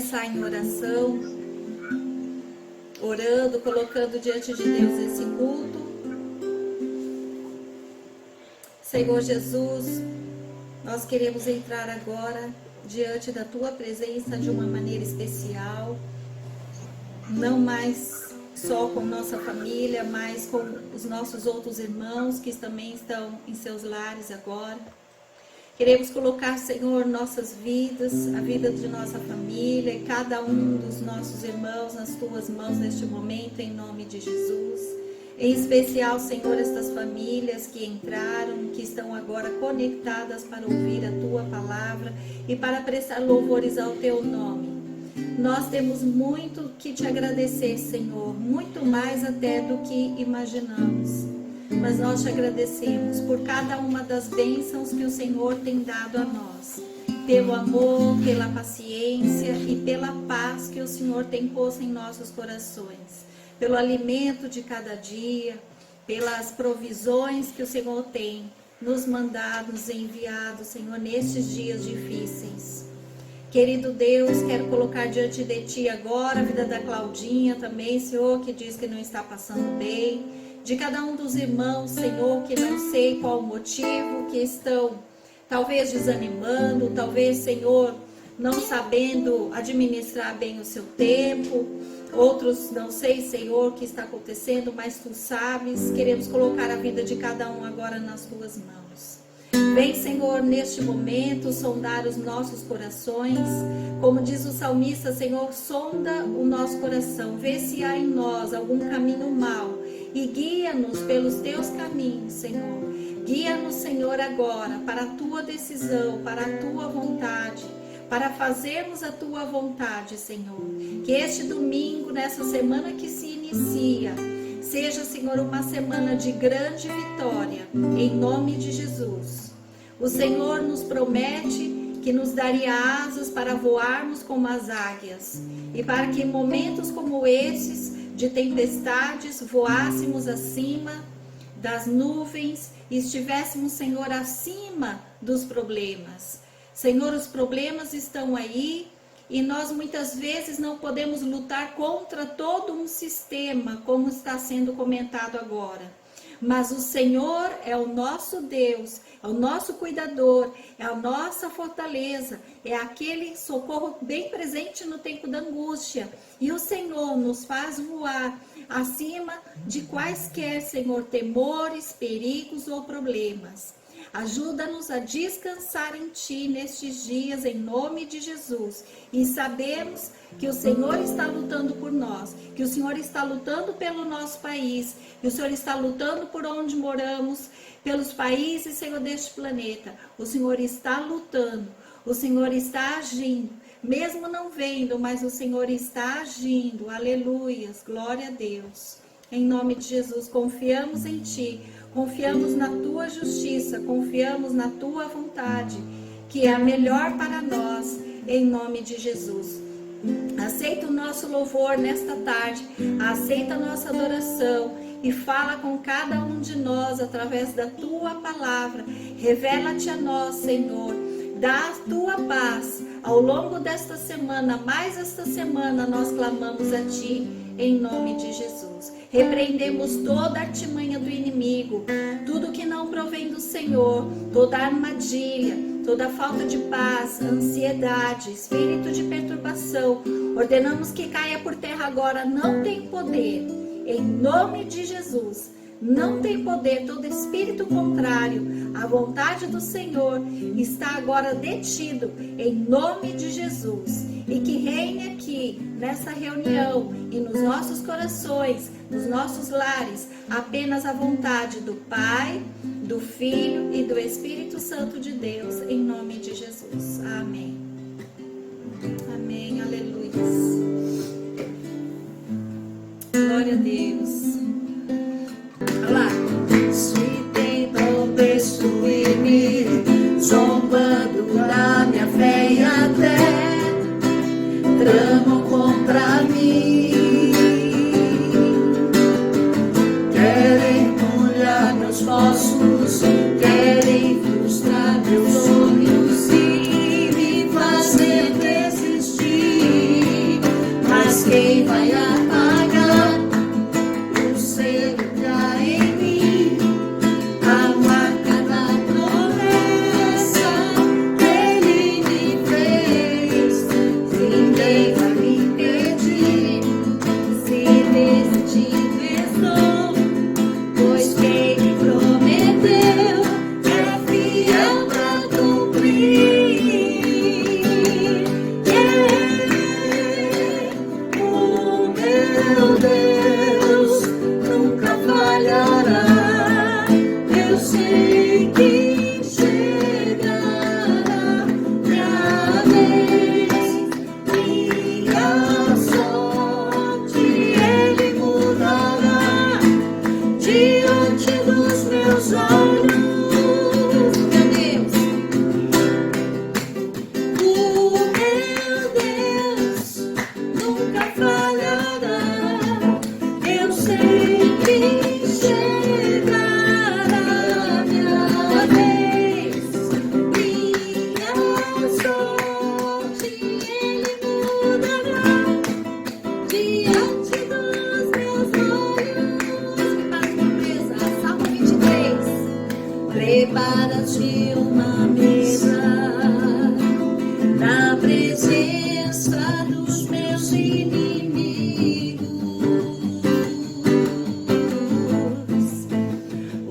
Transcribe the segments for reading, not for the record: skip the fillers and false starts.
começar em oração, orando, colocando diante de Deus esse culto. Senhor Jesus, nós queremos entrar agora diante da Tua presença de uma maneira especial, não mais só com nossa família, mas com os nossos outros irmãos que também estão em seus lares agora. Queremos colocar, Senhor, nossas vidas, a vida de nossa família e cada um dos nossos irmãos nas Tuas mãos neste momento, em nome de Jesus. Em especial, Senhor, estas famílias que entraram, que estão agora conectadas para ouvir a Tua palavra e para prestar louvores ao Teu nome. Nós temos muito que Te agradecer, Senhor, muito mais até do que imaginamos. Mas nós Te agradecemos por cada uma das bênçãos que o Senhor tem dado a nós. Pelo amor, pela paciência e pela paz que o Senhor tem posto em nossos corações. Pelo alimento de cada dia, pelas provisões que o Senhor tem nos mandado, nos enviado, Senhor, nestes dias difíceis. Querido Deus, quero colocar diante de Ti agora a vida da Claudinha também, Senhor, que diz que não está passando bem. De cada um dos irmãos, Senhor, que não sei qual o motivo, que estão talvez desanimando, talvez, Senhor, não sabendo administrar bem o seu tempo. Outros, não sei, Senhor, o que está acontecendo, mas Tu sabes. Queremos colocar a vida de cada um agora nas Tuas mãos. Vem, Senhor, neste momento, sondar os nossos corações. Como diz o salmista, Senhor, sonda o nosso coração. Vê se há em nós algum caminho mau e guia-nos pelos Teus caminhos, Senhor. Guia-nos, Senhor, agora para a Tua decisão, para a Tua vontade, para fazermos a Tua vontade, Senhor. Que este domingo, nessa semana que se inicia, seja, Senhor, uma semana de grande vitória, em nome de Jesus. O Senhor nos promete que nos daria asas para voarmos como as águias, e para que em momentos como esses, de tempestades, voássemos acima das nuvens e estivéssemos, Senhor, acima dos problemas. Senhor, os problemas estão aí e nós muitas vezes não podemos lutar contra todo um sistema, como está sendo comentado agora. Mas o Senhor é o nosso Deus, é o nosso cuidador, é a nossa fortaleza, é aquele socorro bem presente no tempo da angústia. E o Senhor nos faz voar acima de quaisquer, Senhor, temores, perigos ou problemas. Ajuda-nos a descansar em Ti nestes dias, em nome de Jesus. E sabemos que o Senhor está lutando por nós, que o Senhor está lutando pelo nosso país, que o Senhor está lutando por onde moramos, pelos países, Senhor, deste planeta. O Senhor está lutando, o Senhor está agindo, mesmo não vendo, mas o Senhor está agindo. Aleluias, glória a Deus. Em nome de Jesus, confiamos em Ti. Confiamos na Tua justiça, confiamos na Tua vontade, que é a melhor para nós, em nome de Jesus. Aceita o nosso louvor nesta tarde, aceita a nossa adoração e fala com cada um de nós através da Tua palavra. Revela-te a nós, Senhor, dá a Tua paz ao longo desta semana, mais esta semana nós clamamos a Ti, em nome de Jesus. Repreendemos toda artimanha do inimigo, tudo que não provém do Senhor, toda armadilha, toda falta de paz, ansiedade, espírito de perturbação. Ordenamos que caia por terra agora, não tem poder, em nome de Jesus. Não tem poder, todo espírito contrário à vontade do Senhor está agora detido, em nome de Jesus. E que reine aqui, nessa reunião e nos nossos corações, nos nossos lares, apenas a vontade do Pai, do Filho e do Espírito Santo de Deus, em nome de Jesus. Amém. Amém, aleluia. Glória a Deus. Olha lá. Se tentam destruir-me, zombando da minha fé e até tramam contra mim. Querem molhar meus poços, querem frustrar meus sonhos e me fazer desistir. chegar a minha vez, minha sorte Ele mudará diante dos meus olhos. Me faz promessa, Salmo 23. Prepara-te uma mesa na presença dos meus inimigos.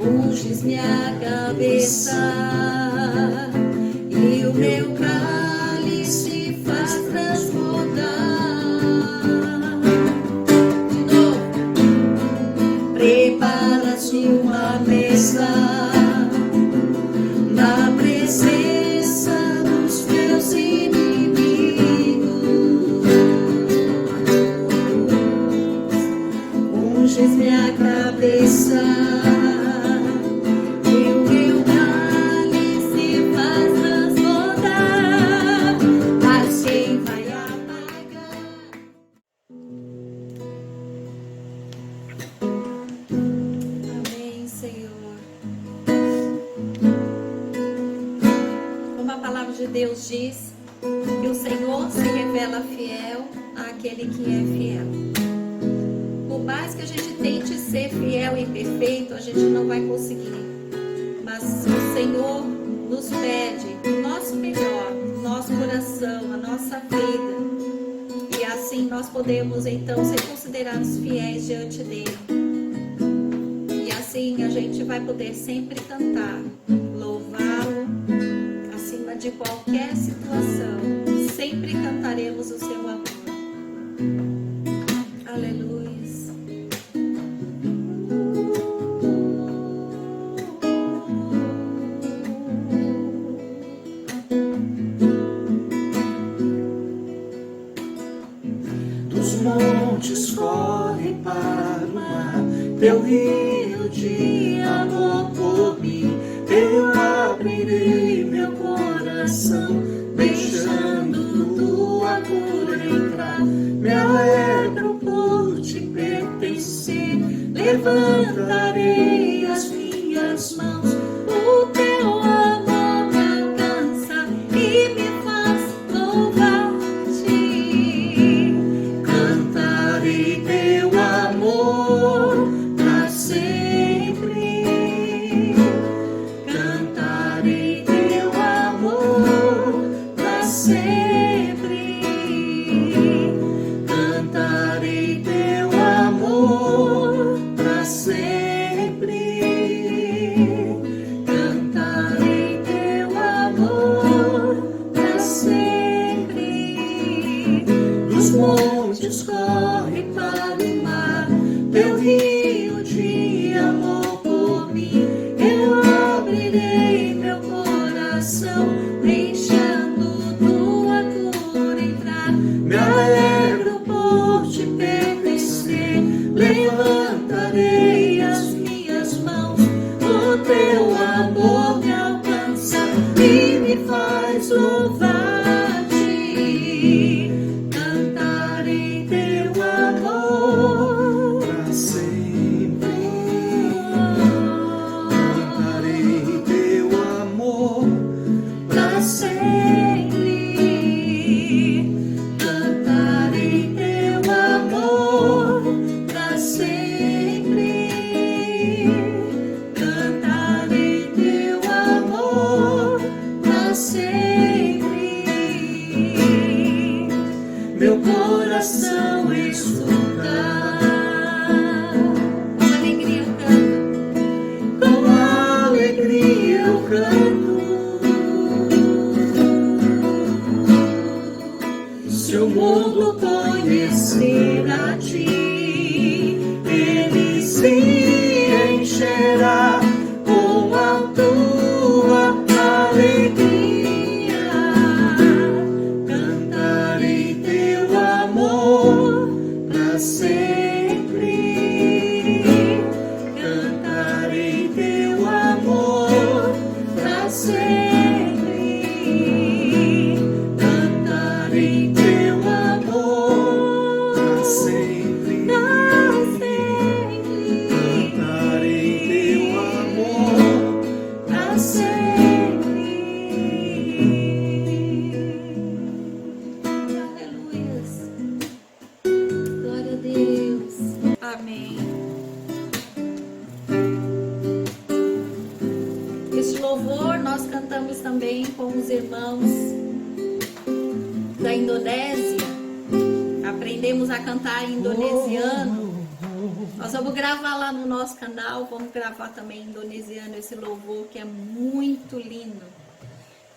Unges-me a cabeça e o meu cálice faz transbordar. De novo. Prepara-te uma mesa na presença dos meus inimigos. Unges-me a cabeça e o meu cálice faz transbordar. Mas quem vai apagar? Amém, Senhor. Como a palavra de Deus diz, que o Senhor se revela fiel àquele que é fiel. Por mais que a gente tente ser fiel e perfeito, a gente não vai conseguir. Mas o Senhor nos pede o nosso melhor, o nosso coração, a nossa vida. E assim nós podemos então ser considerados fiéis diante dele. E assim a gente vai poder sempre cantar, louvá-lo acima de qualquer situação. Sempre cantaremos o seu amor. Aleluia. Dos montes corre para o mar, teu rio de amor por mim. Eu abrirei meu coração, deixando tua cura entrar. Me alegro por te pertencer, levantarei as minhas mãos. O teu amor me alcança e me faz louvar-te. Cantarei teu amor pra sempre. Cantarei teu amor pra sempre. Cantarei teu amor pra sempre. Cantarei teu amor pra sempre. Dos montes corre para o mar, teu rio de amor por mim. Eu abrirei meu coração, deixando tua cura entrar. Me alegro por te pertencer, levantarei as minhas mãos. O teu amor me alcança e me faz louvar-te. Cantarei teu amor pra sempre. Cantarei teu amor pra sempre. Cantarei teu amor pra sempre. Cantarei teu amor pra sempre. Meu coração exultar. Com alegria eu canto. Com alegria eu canto. Se o mundo conhecer a ti, ele se encherá com a tua alegria. Cantarei teu amor pra sempre. Cantarei teu amor pra sempre. Cantarei teu amor pra sempre. também com os irmãos da Indonésia. Aprendemos a cantar em indonesiano. Nós vamos gravar lá no nosso canal, vamos gravar também em indonesiano esse louvor que é muito lindo.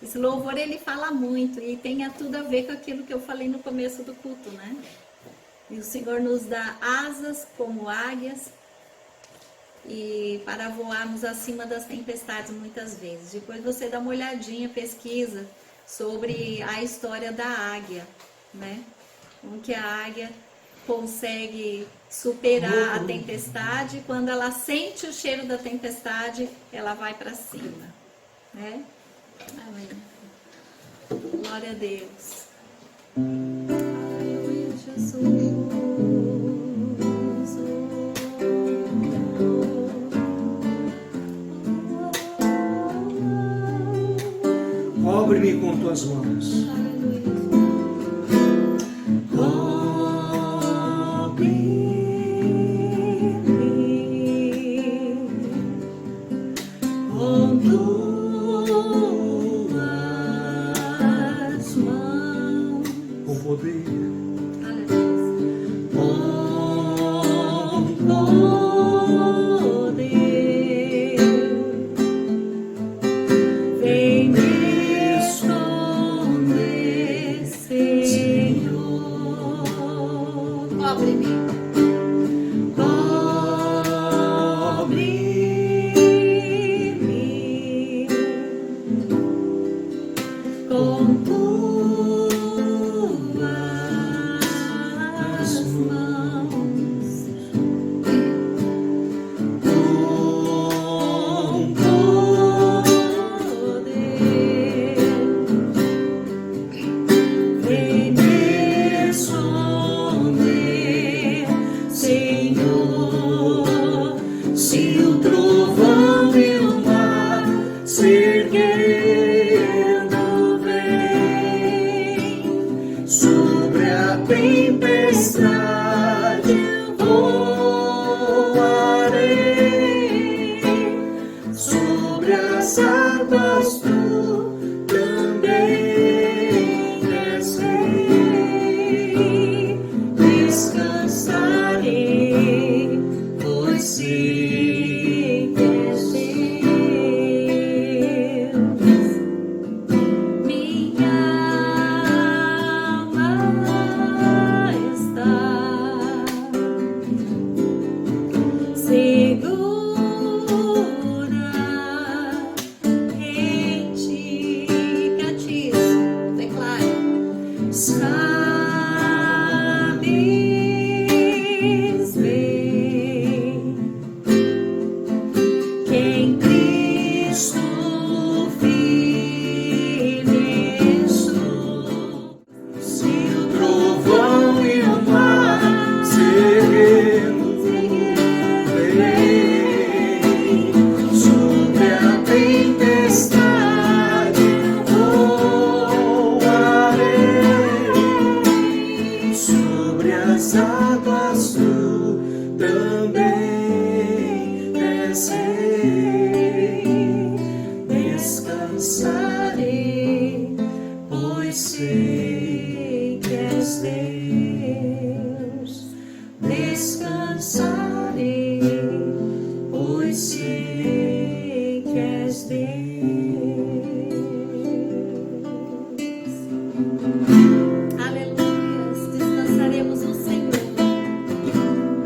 Esse louvor ele fala muito e tem tudo a ver com aquilo que eu falei no começo do culto, né? E o Senhor nos dá asas como águias e para voarmos acima das tempestades muitas vezes. Depois você dá uma olhadinha, pesquisa sobre a história da águia, né? Como que a águia consegue superar a tempestade. Quando ela sente o cheiro da tempestade, ela vai para cima, né? Amém. Glória a Deus. Aleluia, Jesus. Cobre-me com tuas mãos.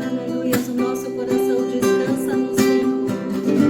Aleluia, o nosso coração descansa no Senhor.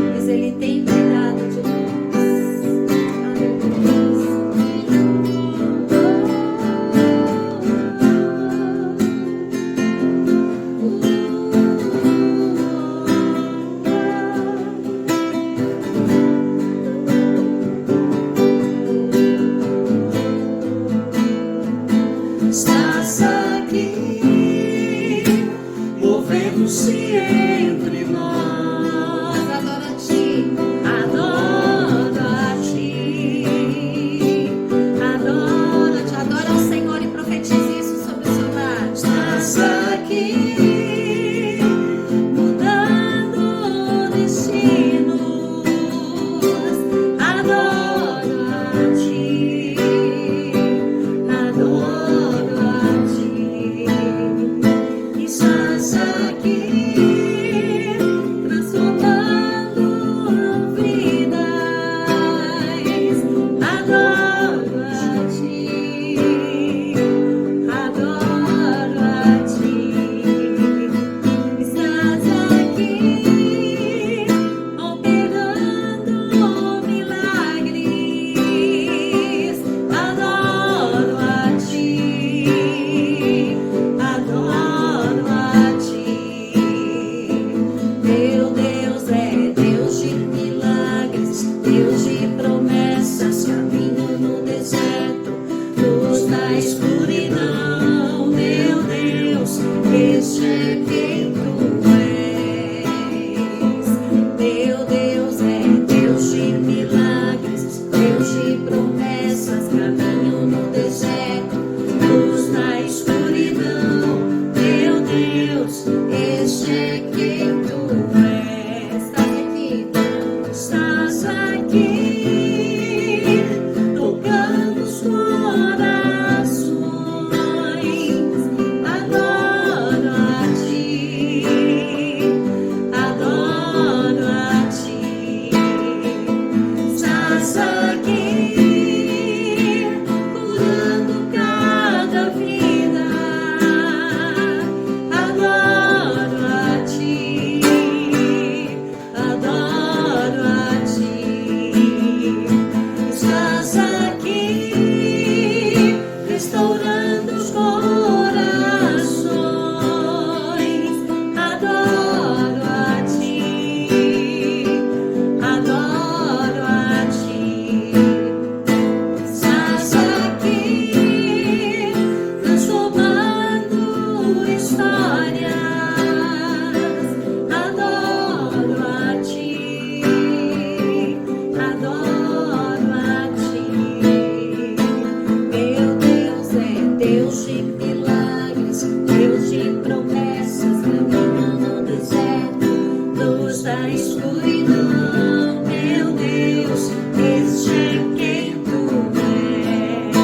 da escuridão, meu Deus, este é quem tu és.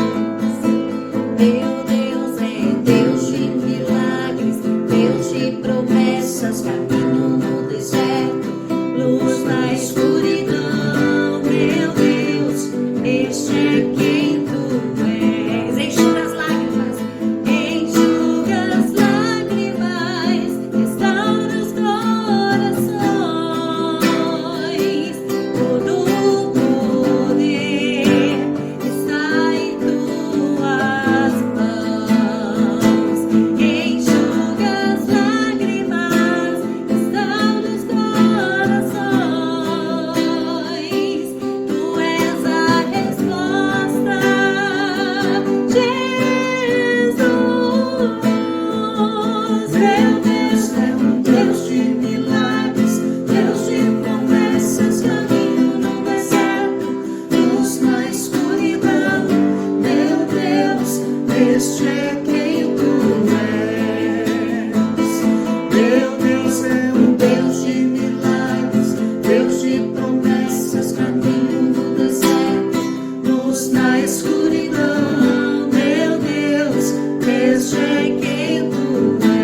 Meu Deus é Deus de milagres, Deus de promessas, caminho no deserto, luz na escuridão, meu Deus, este é quem tu és. Enxuga as lágrimas, enxuga as lágrimas, restaura os corações, todo o poder está em tuas mãos. Enxuga as lágrimas, restaura os corações, tu és a resposta, Jesus. Meu Deus é um Deus de milagres, Deus de promessas, caminho no deserto, luz na escuridão, meu Deus, este é quem tu és. Meu Deus é um Deus de milagres, Deus de promessas, caminho no deserto, luz na escuridão, meu Deus, este é quem tu és.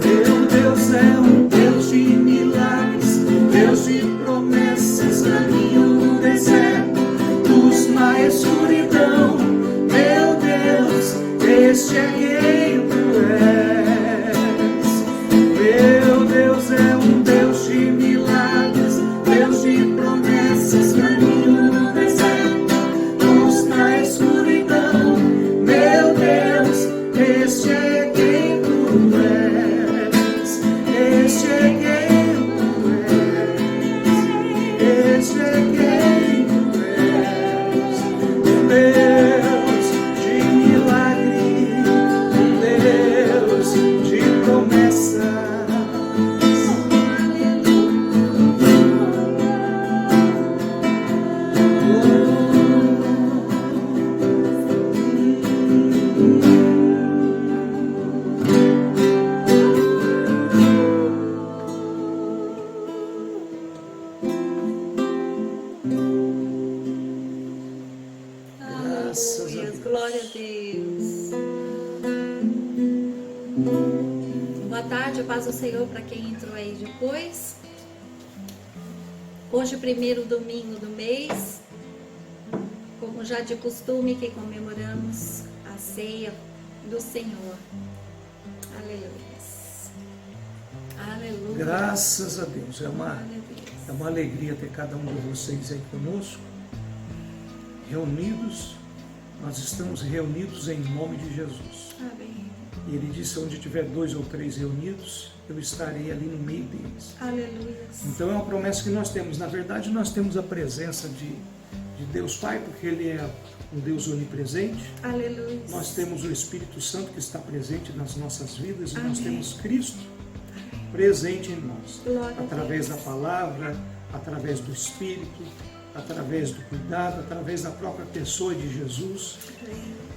Meu Deus é um Deus de milagres, Deus de promessas, caminho no deserto, luz na escuridão, meu Deus, este é quem tu és. Meu Deus é um Deus de milagres, Deus de promessas, caminho no deserto, luz na escuridão, meu Deus, este é quem tu és. Este é quem tu és. Este é quem tu és. Um Deus de milagre, um Deus de promessas. Graças a Aleluia, Deus. glória a Deus. Boa tarde, a paz do Senhor para quem entrou aí depois. Hoje, o primeiro domingo do mês, como já de costume, que comemoramos a ceia do Senhor. Aleluia. Aleluia. Graças a Deus. É Glória a Deus. uma alegria ter cada um de vocês aí conosco, reunidos. Nós estamos reunidos em nome de Jesus. Amém. E Ele disse, onde tiver 2 ou 3 reunidos, eu estarei ali no meio deles. Aleluia. Então é uma promessa que nós temos. Na verdade, nós temos a presença de Deus Pai, porque Ele é um Deus onipresente. Aleluia. Nós temos o Espírito Santo que está presente nas nossas vidas, e nós Amém. temos Cristo presente em nós, Glória a através da Deus. palavra, através do Espírito, através do cuidado, através da própria pessoa de Jesus,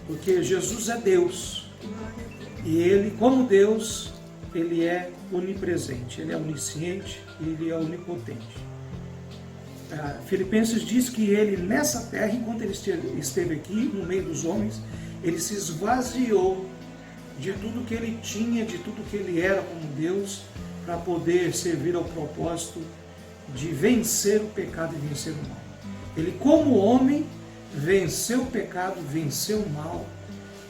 porque Jesus é Deus. Glória a Deus. E Ele, como Deus, Ele é onipresente, Ele é onisciente e Ele é onipotente. Filipenses diz que Ele, nessa terra, enquanto Ele esteve aqui, no meio dos homens, Ele se esvaziou de tudo que Ele tinha, de tudo que Ele era como Deus, para poder servir ao propósito de vencer o pecado e vencer o mal. Ele, como homem, venceu o pecado, venceu o mal,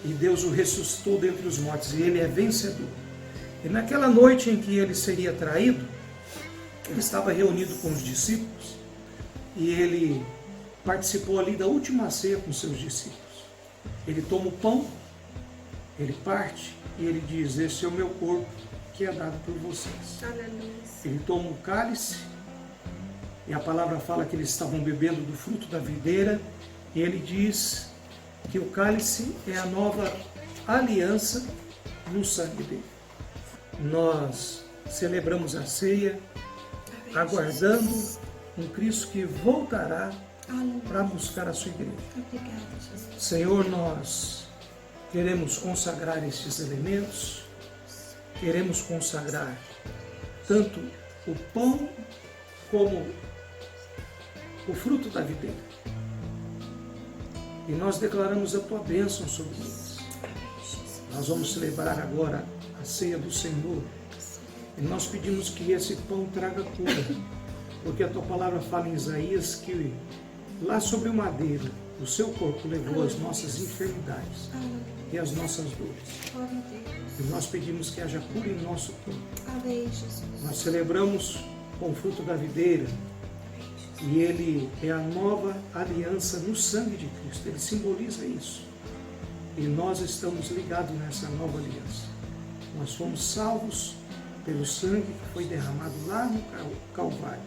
e Deus o ressuscitou dentre os mortos, e Ele é vencedor. E naquela noite em que Ele seria traído, Ele estava reunido com os discípulos, e Ele participou ali da última ceia com seus discípulos. Ele toma o pão, Ele parte, e Ele diz, esse é o meu corpo, que é dado por vocês. Aleluia. Ele toma o cálice, e a palavra fala que eles estavam bebendo do fruto da videira, e Ele diz que o cálice é a nova aliança no sangue dele. Nós celebramos a ceia, aguardando um Cristo que voltará para buscar a sua igreja. Obrigada, Jesus. Senhor, nós queremos consagrar estes elementos, queremos consagrar tanto o pão como o fruto da videira. E nós declaramos a tua bênção sobre eles. Nós vamos celebrar agora a ceia do Senhor. E nós pedimos que esse pão traga cura, porque a tua palavra fala em Isaías que lá sobre o madeiro, o seu corpo levou as nossas enfermidades e as nossas dores. E nós pedimos que haja cura em nosso corpo. Nós celebramos com o fruto da videira, e ele é a nova aliança no sangue de Cristo. Ele simboliza isso. E nós estamos ligados nessa nova aliança. Nós fomos salvos pelo sangue que foi derramado lá no Calvário.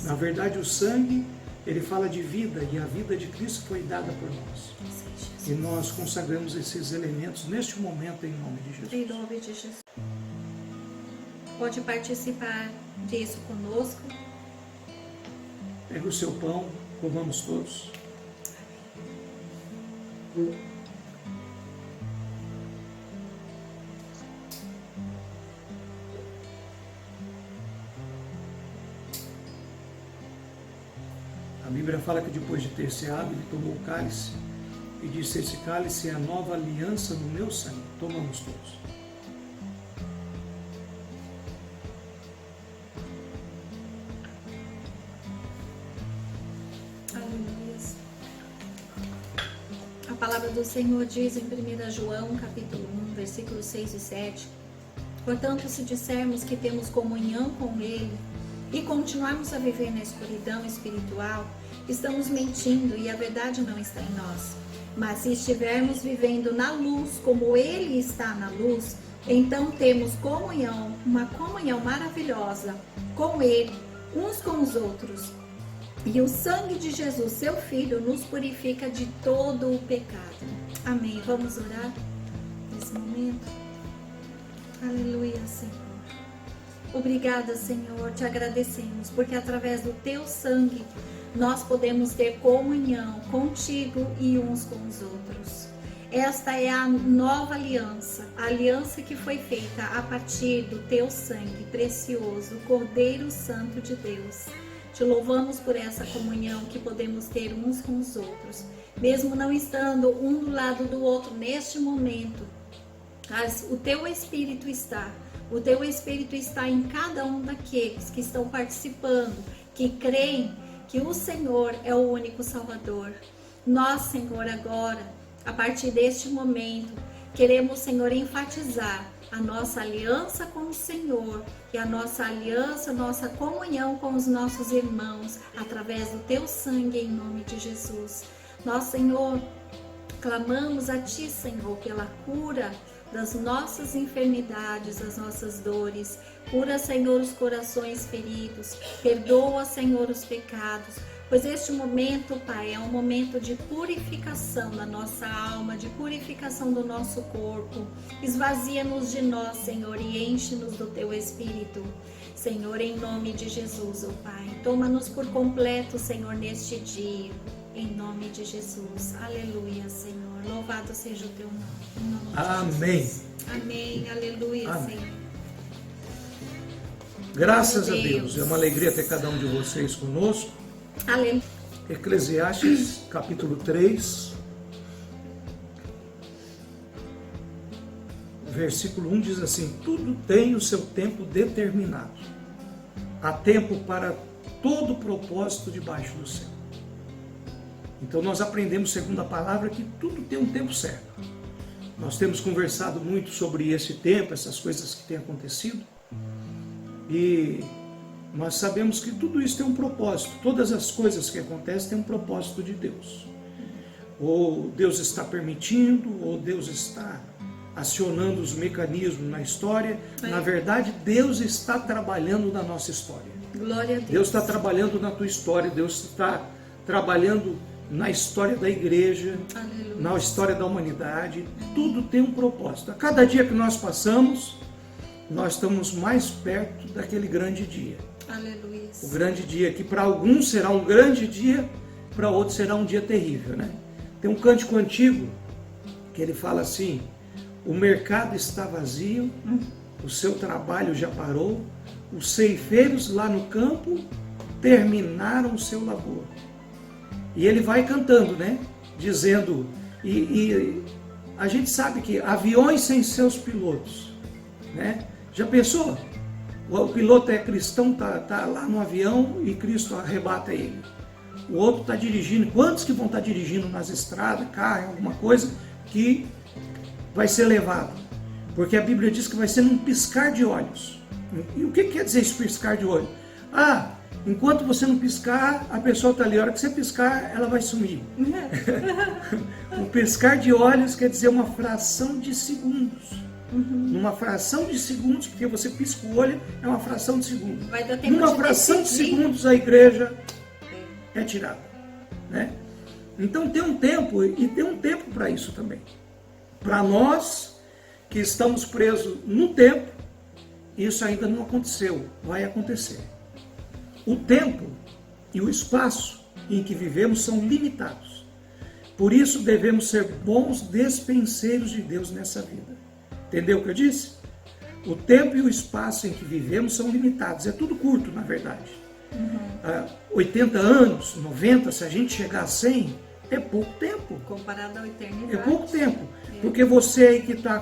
Na verdade, o sangue, ele fala de vida, e a vida de Cristo foi dada por nós. E nós consagramos esses elementos neste momento em nome de Jesus. Em nome de Jesus. Pode participar disso conosco. Pega o seu pão, comamos todos. A Bíblia fala que depois de ter ceado, ele tomou o cálice e disse: esse cálice é a nova aliança no meu sangue. Tomamos todos. A palavra do Senhor diz em 1 João, capítulo 1, versículos 6 e 7. Portanto, se dissermos que temos comunhão com Ele e continuarmos a viver na escuridão espiritual, estamos mentindo e a verdade não está em nós. Mas se estivermos vivendo na luz, como Ele está na luz, então temos comunhão, uma comunhão maravilhosa com Ele, uns com os outros. E o sangue de Jesus, seu Filho, nos purifica de todo o pecado. Amém. Vamos orar nesse momento. Aleluia, Senhor. Obrigada, Senhor. Te agradecemos, porque através do teu sangue nós podemos ter comunhão contigo e uns com os outros. Esta é a nova aliança, a aliança que foi feita a partir do teu sangue precioso, Cordeiro Santo de Deus. Te louvamos por essa comunhão que podemos ter uns com os outros, mesmo não estando um do lado do outro neste momento. O teu Espírito está em cada um daqueles que estão participando, que creem que o Senhor é o único Salvador. Nós, Senhor, agora, a partir deste momento, queremos, Senhor, enfatizar a nossa aliança com o Senhor e a nossa aliança, nossa comunhão com os nossos irmãos, através do teu sangue, em nome de Jesus. Nós, Senhor, clamamos a ti, Senhor, pela cura das nossas enfermidades, das nossas dores. Cura, Senhor, os corações feridos. Perdoa, Senhor, os pecados. Pois este momento, Pai, é um momento de purificação da nossa alma, de purificação do nosso corpo. Esvazia-nos de nós, Senhor, e enche-nos do Teu Espírito. Senhor, em nome de Jesus, ó Pai, toma-nos por completo, Senhor, neste dia. Em nome de Jesus. Aleluia, Senhor. Louvado seja o Teu nome. Em nome de Amém. Jesus. Amém. Aleluia, Amém. Senhor. Graças a Deus. É uma alegria ter cada um de vocês conosco. Aleluia. Eclesiastes, capítulo 3, versículo 1 diz assim: tudo tem o seu tempo determinado. Há tempo para todo propósito debaixo do céu. Então nós aprendemos, segundo a palavra, que tudo tem um tempo certo. Nós temos conversado muito sobre esse tempo, essas coisas que têm acontecido. E nós sabemos que tudo isso tem um propósito. Todas as coisas que acontecem têm um propósito de Deus. Ou Deus está permitindo, ou Deus está acionando os mecanismos na história. Na verdade, Deus está trabalhando na nossa história. Glória a Deus. Deus está trabalhando na tua história. Deus está trabalhando na história da igreja, Aleluia. na história da humanidade. Tudo tem um propósito. A cada dia que nós passamos, nós estamos mais perto daquele grande dia. Aleluia. O grande dia que para alguns será um grande dia, para outros será um dia terrível, né? Tem um cântico antigo que ele fala assim: o mercado está vazio, o seu trabalho já parou, os ceifeiros lá no campo terminaram o seu labor. E ele vai cantando, né? Dizendo, e a gente sabe que aviões sem seus pilotos, né? Já pensou? O piloto é cristão, tá lá no avião e Cristo arrebata ele. O outro está dirigindo. Quantos que vão estar dirigindo nas estradas, carro, alguma coisa, que vai ser levado? Porque a Bíblia diz que vai ser num piscar de olhos. E o que quer dizer esse piscar de olho? Ah, enquanto você não piscar, a pessoa está ali. A hora que você piscar, ela vai sumir. O piscar de olhos quer dizer uma fração de segundos. Numa fração de segundos, porque você pisca o olho, é uma fração de segundos. Vai dar tempo Numa de fração de decidir. segundos, a igreja é tirada, né? Então tem um tempo, e tem um tempo para isso também. Para nós que estamos presos no tempo, isso ainda não aconteceu, vai acontecer. O tempo e o espaço em que vivemos são limitados. Por isso devemos ser bons despenseiros de Deus nessa vida. Entendeu o que eu disse? O tempo e o espaço em que vivemos são limitados. É tudo curto, na verdade. 80 anos, 90, se a gente chegar a 100, é pouco tempo. Comparado à eternidade. É pouco tempo. Porque você aí que está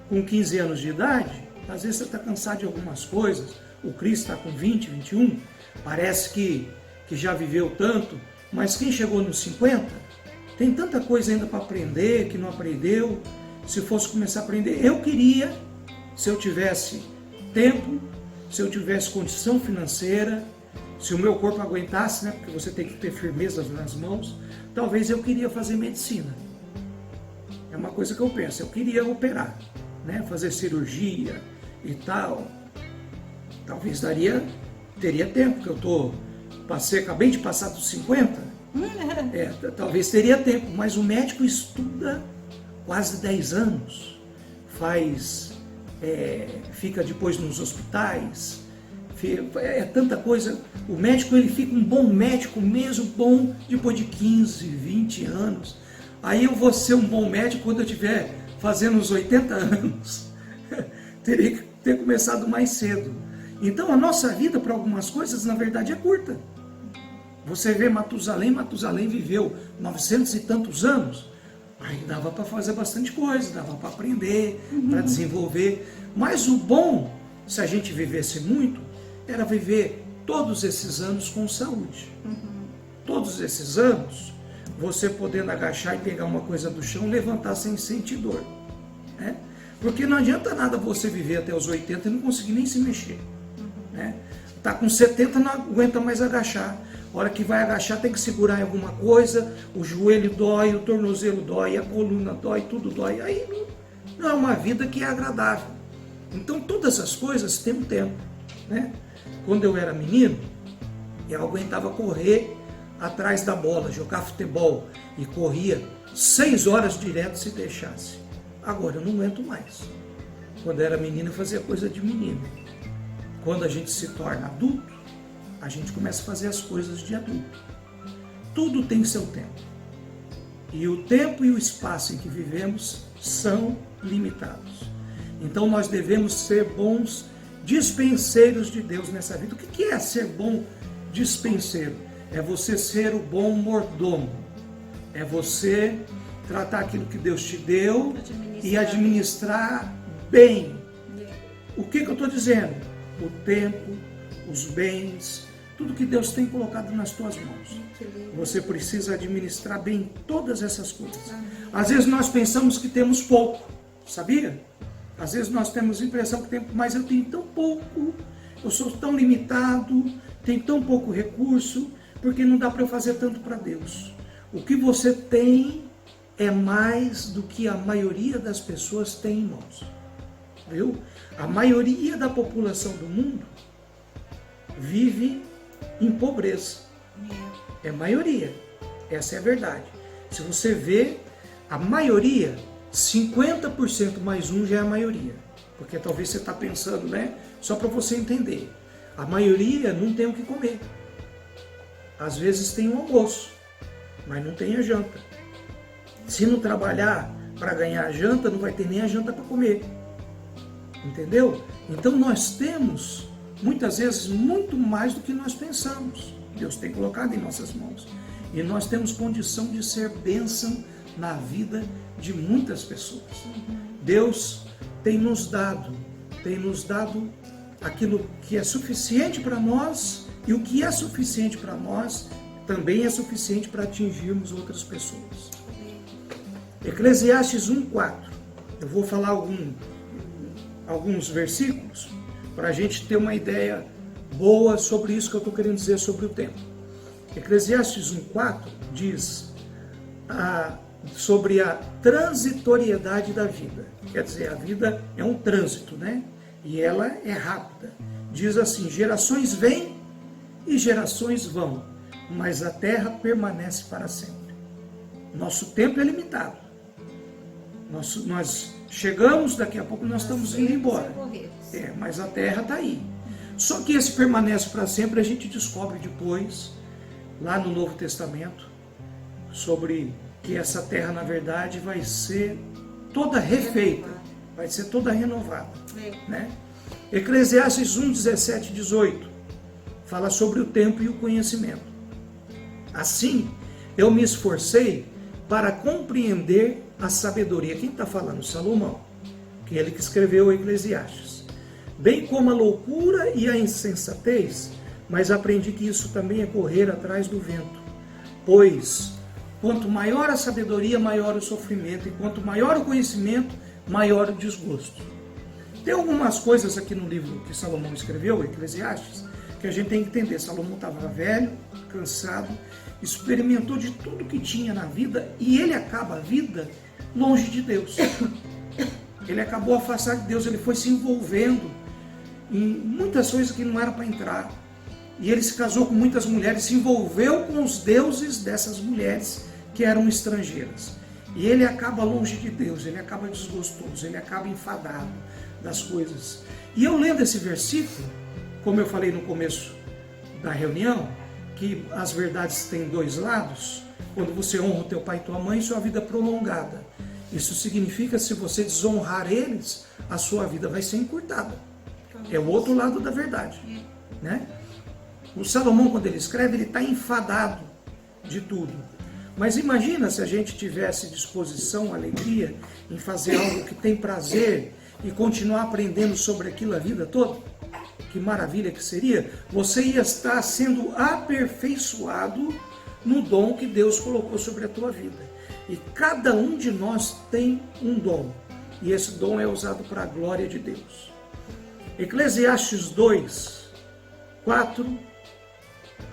com 15 anos de idade, às vezes você está cansado de algumas coisas. O Cris está com 20, 21. Parece que já viveu tanto. Mas quem chegou nos 50, tem tanta coisa ainda para aprender que não aprendeu. Se fosse começar a aprender, eu queria, se eu tivesse tempo, se eu tivesse condição financeira, se o meu corpo aguentasse, né, porque você tem que ter firmeza nas mãos, talvez eu queria fazer medicina. É uma coisa que eu penso, eu queria operar, né, fazer cirurgia e tal. Talvez teria tempo, porque acabei de passar dos 50, talvez teria tempo, mas o médico estuda quase 10 anos, fica depois nos hospitais, é tanta coisa. O médico, ele fica um bom médico mesmo bom depois de 15, 20 anos. Aí eu vou ser um bom médico quando eu estiver fazendo uns 80 anos. Teria que ter começado mais cedo. Então a nossa vida para algumas coisas, na verdade, é curta. Você vê Matusalém viveu 900 e tantos anos. Aí dava para fazer bastante coisa, dava para aprender, para desenvolver. Mas o bom, se a gente vivesse muito, era viver todos esses anos com saúde. Todos esses anos, você podendo agachar e pegar uma coisa do chão, levantar sem sentir dor. Né? Porque não adianta nada você viver até os 80 e não conseguir nem se mexer. Né? Tá com 70, não aguenta mais agachar. A hora que vai agachar tem que segurar em alguma coisa, o joelho dói, o tornozelo dói, a coluna dói, tudo dói. Aí não é uma vida que é agradável. Então todas essas coisas têm um tempo. Né? Quando eu era menino, eu aguentava correr atrás da bola, jogar futebol e corria 6 horas direto se deixasse. Agora eu não aguento mais. Quando eu era menino eu fazia coisa de menino. Quando a gente se torna adulto, a gente começa a fazer as coisas de adulto. Tudo tem seu tempo. E o tempo e o espaço em que vivemos são limitados. Então nós devemos ser bons dispenseiros de Deus nessa vida. O que é ser bom dispenseiro? É você ser o bom mordomo. É você tratar aquilo que Deus te deu e administrar bem. O que eu estou dizendo? O tempo, os bens, tudo que Deus tem colocado nas tuas mãos. Você precisa administrar bem todas essas coisas. Às vezes nós pensamos que temos pouco, sabia? Às vezes nós temos a impressão que temos, mas eu tenho tão pouco, eu sou tão limitado, tenho tão pouco recurso, porque não dá para eu fazer tanto para Deus. O que você tem é mais do que a maioria das pessoas tem em mãos. Viu? A maioria da população do mundo vive em pobreza. É maioria. Essa é a verdade. Se você vê, a maioria, 50% mais um já é a maioria. Porque talvez você está pensando, né? Só para você entender. A maioria não tem o que comer. Às vezes tem um almoço, mas não tem a janta. Se não trabalhar para ganhar a janta, não vai ter nem a janta para comer. Entendeu? Então nós temos, muitas vezes, muito mais do que nós pensamos. Deus tem colocado em nossas mãos. E nós temos condição de ser bênção na vida de muitas pessoas. Deus tem nos dado aquilo que é suficiente para nós, e o que é suficiente para nós também é suficiente para atingirmos outras pessoas. Eclesiastes 1:4. Eu vou falar alguns versículos para a gente ter uma ideia boa sobre isso que eu estou querendo dizer sobre o tempo. Eclesiastes 1:4 diz sobre a transitoriedade da vida. Quer dizer, a vida é um trânsito, né? E ela é rápida. Diz assim: gerações vêm e gerações vão, mas a terra permanece para sempre. Nosso tempo é limitado. Nós chegamos, daqui a pouco nós estamos indo embora. Mas a terra está aí. Só que esse permanece para sempre, a gente descobre depois, lá no Novo Testamento, sobre que essa terra, na verdade, vai ser toda refeita, vai ser toda renovada. Né? Eclesiastes 1, 17 e 18 fala sobre o tempo e o conhecimento. Assim, eu me esforcei para compreender a sabedoria. Quem está falando? Salomão, que é ele que escreveu o Eclesiastes. Bem como a loucura e a insensatez, mas aprendi que isso também é correr atrás do vento. Pois, quanto maior a sabedoria, maior o sofrimento, e quanto maior o conhecimento, maior o desgosto. Tem algumas coisas aqui no livro que Salomão escreveu, Eclesiastes, que a gente tem que entender. Salomão estava velho, cansado, experimentou de tudo que tinha na vida, e ele acaba a vida longe de Deus. Ele acabou afastado de Deus, ele foi se envolvendo em muitas coisas que não era para entrar. E ele se casou com muitas mulheres, se envolveu com os deuses dessas mulheres que eram estrangeiras. E ele acaba longe de Deus, ele acaba desgostoso, ele acaba enfadado das coisas. E eu lendo esse versículo, como eu falei no começo da reunião, que as verdades têm dois lados. Quando você honra o teu pai e tua mãe, sua vida é prolongada. Isso significa, se você desonrar eles, a sua vida vai ser encurtada. É o outro lado da verdade, né? O Salomão, quando ele escreve, ele está enfadado de tudo. Mas imagina se a gente tivesse disposição, alegria em fazer algo que tem prazer e continuar aprendendo sobre aquilo a vida toda. Que maravilha que seria! Você ia estar sendo aperfeiçoado no dom que Deus colocou sobre a tua vida. E cada um de nós tem um dom. E esse dom é usado para a glória de Deus. Eclesiastes 2, 4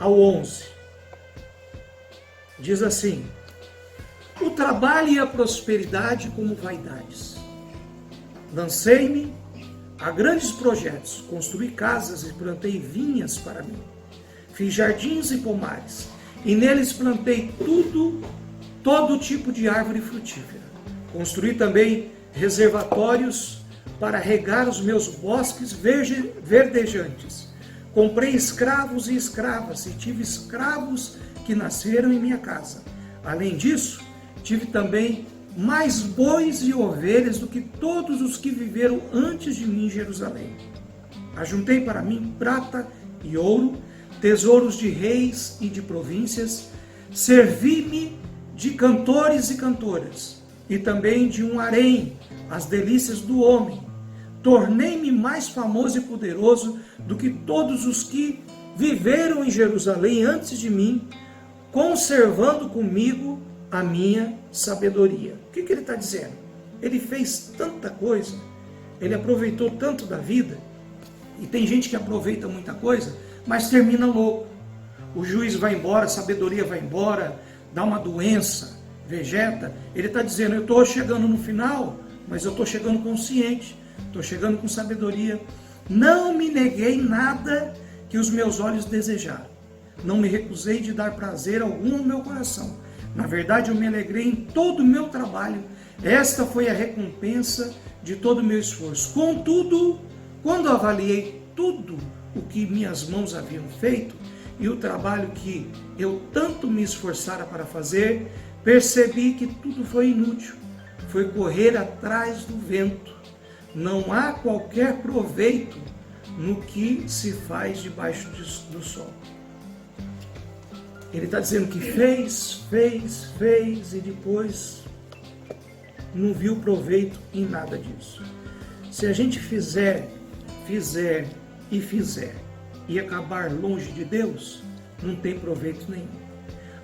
ao 11. Diz assim: o trabalho e a prosperidade como vaidades. Lancei-me a grandes projetos, construí casas e plantei vinhas para mim. Fiz jardins e pomares, e neles plantei todo tipo de árvore frutífera. Construí também reservatórios para regar os meus bosques verdejantes. Comprei escravos e escravas, e tive escravos que nasceram em minha casa. Além disso, tive também mais bois e ovelhas do que todos os que viveram antes de mim em Jerusalém. Ajuntei para mim prata e ouro, tesouros de reis e de províncias, servi-me de cantores e cantoras, e também de um harém, as delícias do homem. Tornei-me mais famoso e poderoso do que todos os que viveram em Jerusalém antes de mim, conservando comigo a minha sabedoria. O que ele está dizendo? Ele fez tanta coisa, ele aproveitou tanto da vida, e tem gente que aproveita muita coisa, mas termina louco. O juiz vai embora, a sabedoria vai embora, dá uma doença, vegeta. Ele está dizendo, eu estou chegando no final, mas eu estou chegando consciente, estou chegando com sabedoria. Não me neguei nada que os meus olhos desejaram. Não me recusei de dar prazer algum ao meu coração. Na verdade, eu me alegrei em todo o meu trabalho Esta foi a recompensa de todo o meu esforço. Contudo, quando avaliei tudo o que minhas mãos haviam feito e o trabalho que eu tanto me esforçara para fazer, percebi que tudo foi inútil. Foi correr atrás do vento. Não há qualquer proveito no que se faz debaixo do sol. Ele está dizendo que fez e depois não viu proveito em nada disso. Se a gente fizer e acabar longe de Deus, não tem proveito nenhum.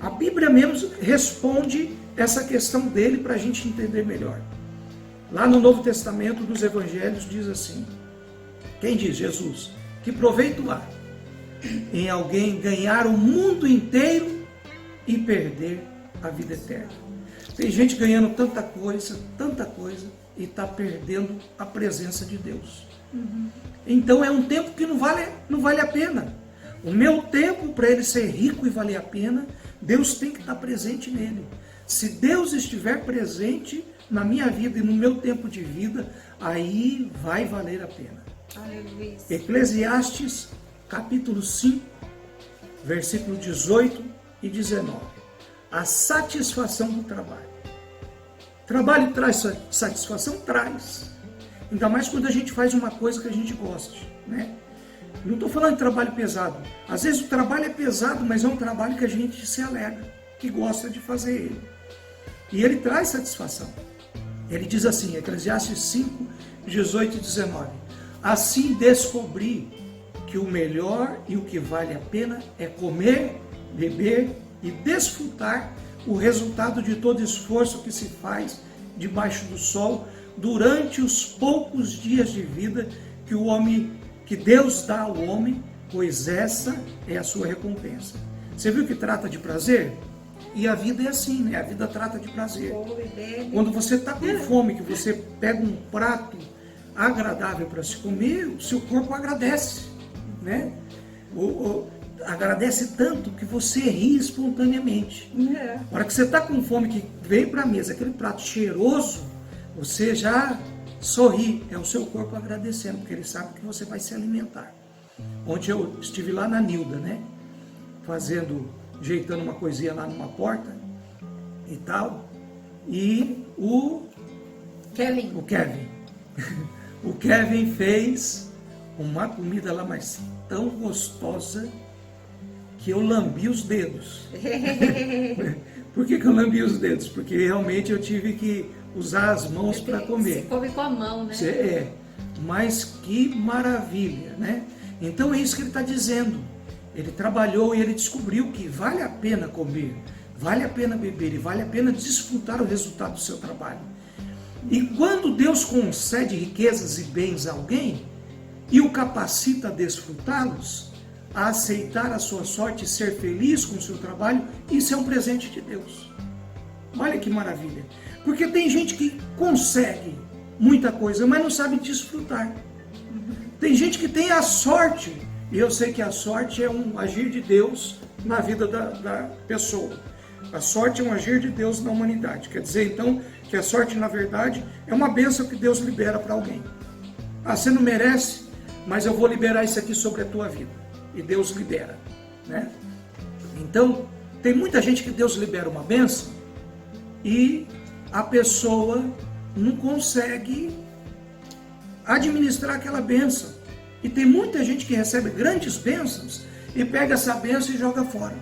A Bíblia mesmo responde essa questão dele para a gente entender melhor. Lá no Novo Testamento dos Evangelhos diz assim, quem diz? Jesus. Que proveito há em alguém ganhar o mundo inteiro e perder a vida eterna? Tem gente ganhando tanta coisa, e está perdendo a presença de Deus. Então é um tempo que não vale a pena. O meu tempo, para ele ser rico e valer a pena, Deus tem que estar presente nele. Se Deus estiver presente na minha vida e no meu tempo de vida, aí vai valer a pena. Aleluia. Eclesiastes, capítulo 5, versículo 18 e 19. A satisfação do trabalho. Trabalho traz satisfação? Traz. Ainda mais quando a gente faz uma coisa que a gente goste, né? Não estou falando de trabalho pesado. Às vezes o trabalho é pesado, mas é um trabalho que a gente se alegra, que gosta de fazer ele. E ele traz satisfação. Ele diz assim, Eclesiastes 5, 18 e 19. Assim descobri que o melhor e o que vale a pena é comer, beber e desfrutar o resultado de todo esforço que se faz debaixo do sol durante os poucos dias de vida que Deus dá ao homem, pois essa é a sua recompensa. Você viu que trata de prazer? E a vida é assim, né? A vida trata de prazer. Quando você está com fome, que você pega um prato agradável para se comer, o seu corpo agradece, né? Agradece tanto que você ri espontaneamente. Na hora que você está com fome, que vem para a mesa aquele prato cheiroso, você já sorri, é o seu corpo agradecendo, porque ele sabe que você vai se alimentar. Ontem eu estive lá na Nilda, né? Ajeitando uma coisinha lá numa porta e tal. E o Kevin. O Kevin fez uma comida lá, mas tão gostosa que eu lambi os dedos. Por que eu lambi os dedos? Porque realmente eu tive que usar as mãos para comer. Você come com a mão, né? Mas que maravilha, né? Então é isso que ele está dizendo. Ele trabalhou e ele descobriu que vale a pena comer, vale a pena beber e vale a pena desfrutar o resultado do seu trabalho. E quando Deus concede riquezas e bens a alguém e o capacita a desfrutá-los, a aceitar a sua sorte e ser feliz com o seu trabalho, isso é um presente de Deus. Olha que maravilha. Porque tem gente que consegue muita coisa, mas não sabe desfrutar. Tem gente que tem a sorte, e eu sei que a sorte é um agir de Deus na vida da pessoa. A sorte é um agir de Deus na humanidade. Quer dizer, então, que a sorte, na verdade, é uma bênção que Deus libera para alguém. Ah, você não merece, mas eu vou liberar isso aqui sobre a tua vida. E Deus libera, né? Então, tem muita gente que Deus libera uma bênção e a pessoa não consegue administrar aquela bênção. E tem muita gente que recebe grandes bênçãos e pega essa bênção e joga fora.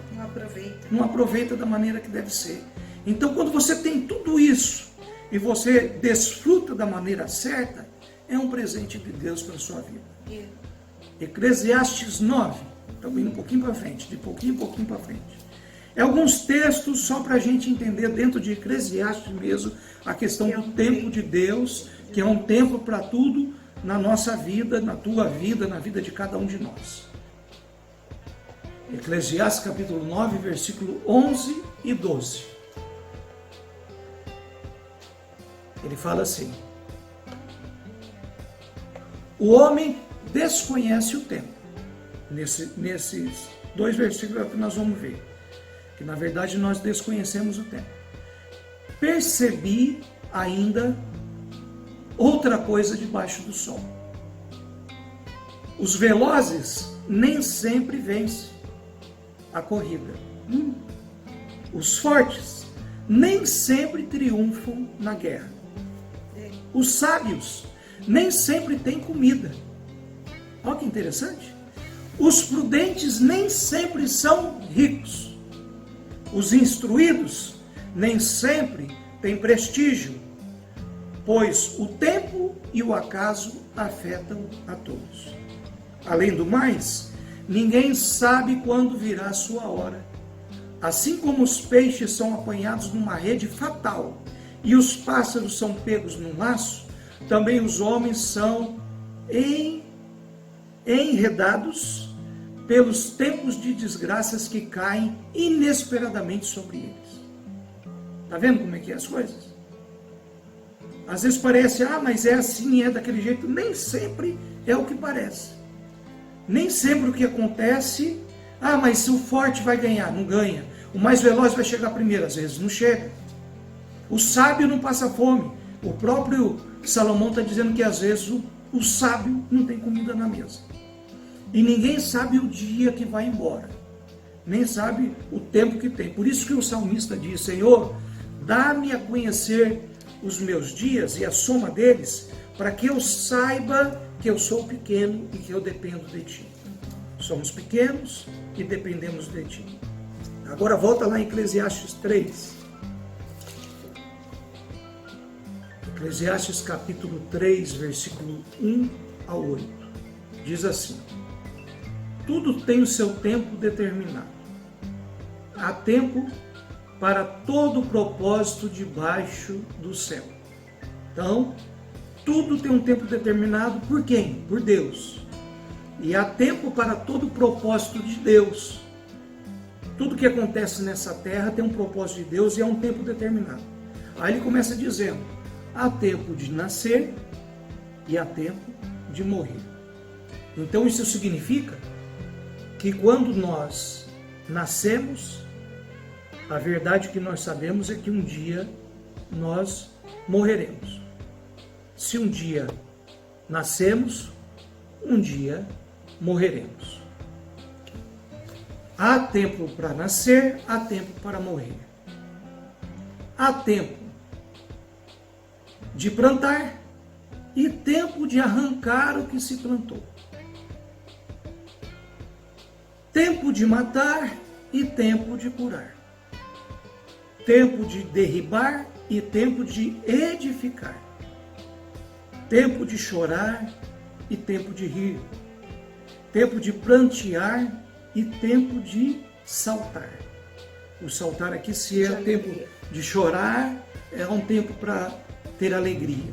Não aproveita da maneira que deve ser. Então, quando você tem tudo isso e você desfruta da maneira certa, é um presente de Deus para a sua vida. Eclesiastes 9, estamos indo um pouquinho para frente, de pouquinho em pouquinho para frente. É alguns textos só para a gente entender dentro de Eclesiastes mesmo a questão do tempo de Deus, que é um tempo para tudo na nossa vida, na tua vida, na vida de cada um de nós. Eclesiastes capítulo 9, versículo 11 e 12. Ele fala assim: o homem desconhece o tempo. Nesses dois versículos que nós vamos ver, que na verdade nós desconhecemos o tempo. Percebi ainda outra coisa debaixo do sol. Os velozes nem sempre vencem a corrida. Os fortes nem sempre triunfam na guerra. Os sábios nem sempre têm comida. Olha que interessante. Os prudentes nem sempre são ricos. Os instruídos nem sempre têm prestígio, pois o tempo e o acaso afetam a todos. Além do mais, ninguém sabe quando virá a sua hora. Assim como os peixes são apanhados numa rede fatal e os pássaros são pegos num laço, também os homens são enredados pelos tempos de desgraças que caem inesperadamente sobre eles. Está vendo como é que é as coisas? Às vezes parece, mas é assim, é daquele jeito. Nem sempre é o que parece. Nem sempre o que acontece, mas o forte vai ganhar, não ganha. O mais veloz vai chegar primeiro, às vezes não chega. O sábio não passa fome. O próprio Salomão está dizendo que às vezes o sábio não tem comida na mesa. E ninguém sabe o dia que vai embora. Nem sabe o tempo que tem. Por isso que o salmista diz, Senhor, dá-me a conhecer os meus dias e a soma deles, para que eu saiba que eu sou pequeno e que eu dependo de Ti. Somos pequenos e dependemos de Ti. Agora volta lá em Eclesiastes 3. Eclesiastes capítulo 3, versículo 1 ao 8. Diz assim: tudo tem o seu tempo determinado. Há tempo para todo propósito debaixo do céu. Então, tudo tem um tempo determinado por quem? Por Deus. E há tempo para todo propósito de Deus. Tudo que acontece nessa terra tem um propósito de Deus e é um tempo determinado. Aí ele começa dizendo, há tempo de nascer e há tempo de morrer. Então isso significa que quando nós nascemos, a verdade que nós sabemos é que um dia nós morreremos. Se um dia nascemos, um dia morreremos. Há tempo para nascer, há tempo para morrer. Há tempo de plantar e tempo de arrancar o que se plantou. Tempo de matar e tempo de curar. Tempo de derribar e tempo de edificar. Tempo de chorar e tempo de rir. Tempo de plantear e tempo de saltar. O saltar aqui, se é tempo de chorar, é um tempo para ter alegria.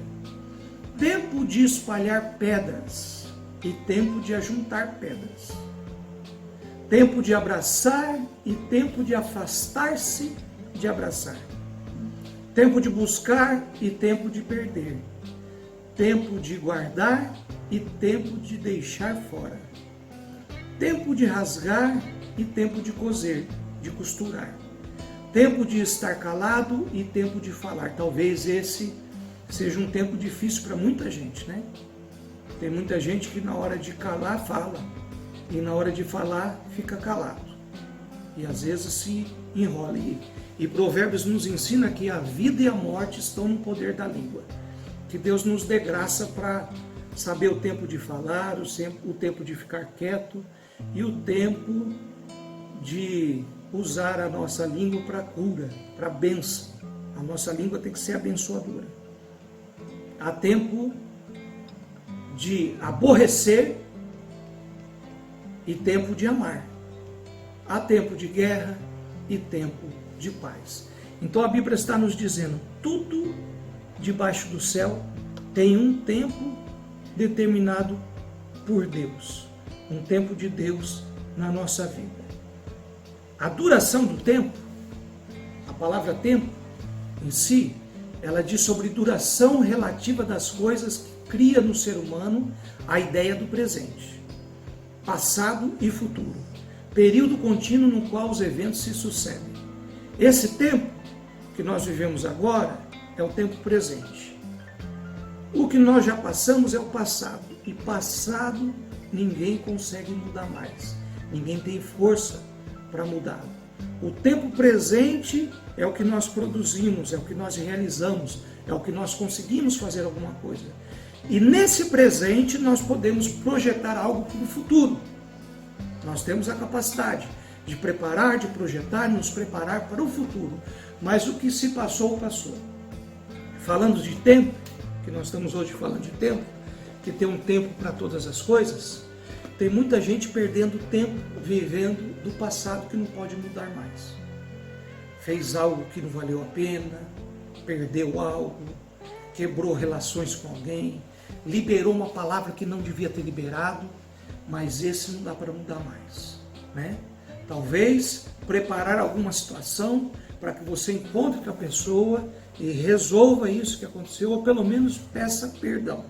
Tempo de espalhar pedras e tempo de ajuntar pedras. Tempo de abraçar e tempo de afastar-se de abraçar. Tempo de buscar e tempo de perder. Tempo de guardar e tempo de deixar fora. Tempo de rasgar e tempo de coser, de costurar. Tempo de estar calado e tempo de falar. Talvez esse seja um tempo difícil para muita gente, né? Tem muita gente que na hora de calar, fala. E na hora de falar, fica calado. E às vezes se enrola. E Provérbios nos ensina que a vida e a morte estão no poder da língua. Que Deus nos dê graça para saber o tempo de falar, o tempo de ficar quieto e o tempo de usar a nossa língua para cura, para bênção. A nossa língua tem que ser abençoadora. Há tempo de aborrecer e tempo de amar. Há tempo de guerra e tempo de paz. Então a Bíblia está nos dizendo, tudo debaixo do céu tem um tempo determinado por Deus. Um tempo de Deus na nossa vida. A duração do tempo, a palavra tempo em si, ela diz sobre duração relativa das coisas que cria no ser humano a ideia do presente, passado e futuro, período contínuo no qual os eventos se sucedem. Esse tempo que nós vivemos agora é o tempo presente. O que nós já passamos é o passado. E passado ninguém consegue mudar mais. Ninguém tem força para mudar. O tempo presente é o que nós produzimos, é o que nós realizamos, é o que nós conseguimos fazer alguma coisa. E nesse presente nós podemos projetar algo para o futuro. Nós temos a capacidade de preparar, de projetar e nos preparar para o futuro. Mas o que se passou, passou. Falando de tempo, que nós estamos hoje falando de tempo, que tem um tempo para todas as coisas, tem muita gente perdendo tempo vivendo do passado que não pode mudar mais. Fez algo que não valeu a pena, perdeu algo, quebrou relações com alguém, liberou uma palavra que não devia ter liberado, mas esse não dá para mudar mais, né? Talvez preparar alguma situação para que você encontre com a pessoa e resolva isso que aconteceu, ou pelo menos peça perdão.